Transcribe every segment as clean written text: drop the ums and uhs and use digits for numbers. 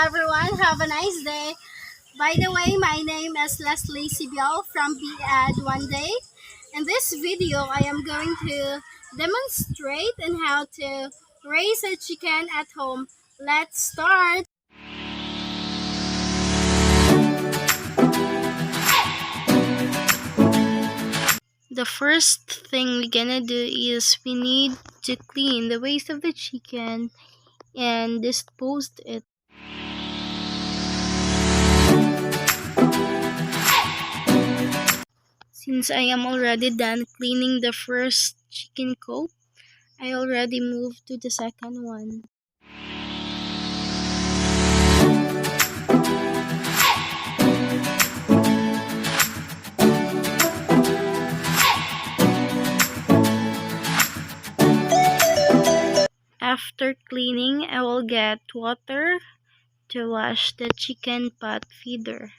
everyone. Have a nice day. By the way, my name is Leslie Sibiel from BAD One Day. In this video, I am going to demonstrate on how to raise a chicken at home. Let's start. The first thing we're gonna do is we need to clean the waste of the chicken and dispose it. Since I am already done cleaning the first chicken coop, I already moved to the second one. After cleaning, I will get water to wash the chicken pot feeder.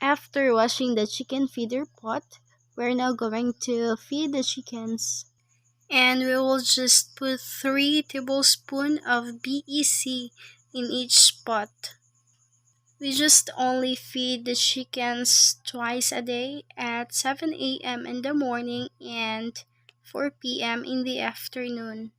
After washing the chicken feeder pot, we're now going to feed the chickens. And we will just put 3 tablespoons of BEC in each pot. We just only feed the chickens twice a day at 7 a.m. in the morning and 4 p.m. in the afternoon.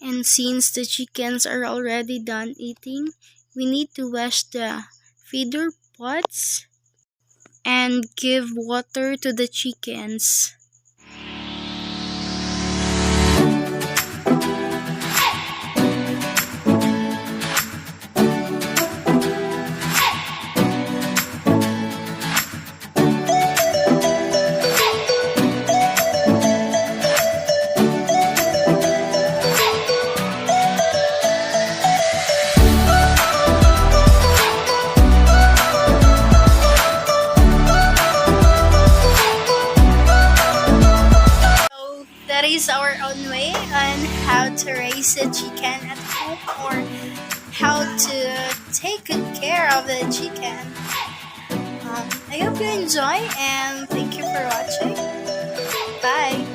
And since the chickens are already done eating, we need to wash the feeder pots and give water to the chickens. That is our own way on how to raise a chicken at home or how to take good care of the chicken. I hope you enjoy and thank you for watching. Bye!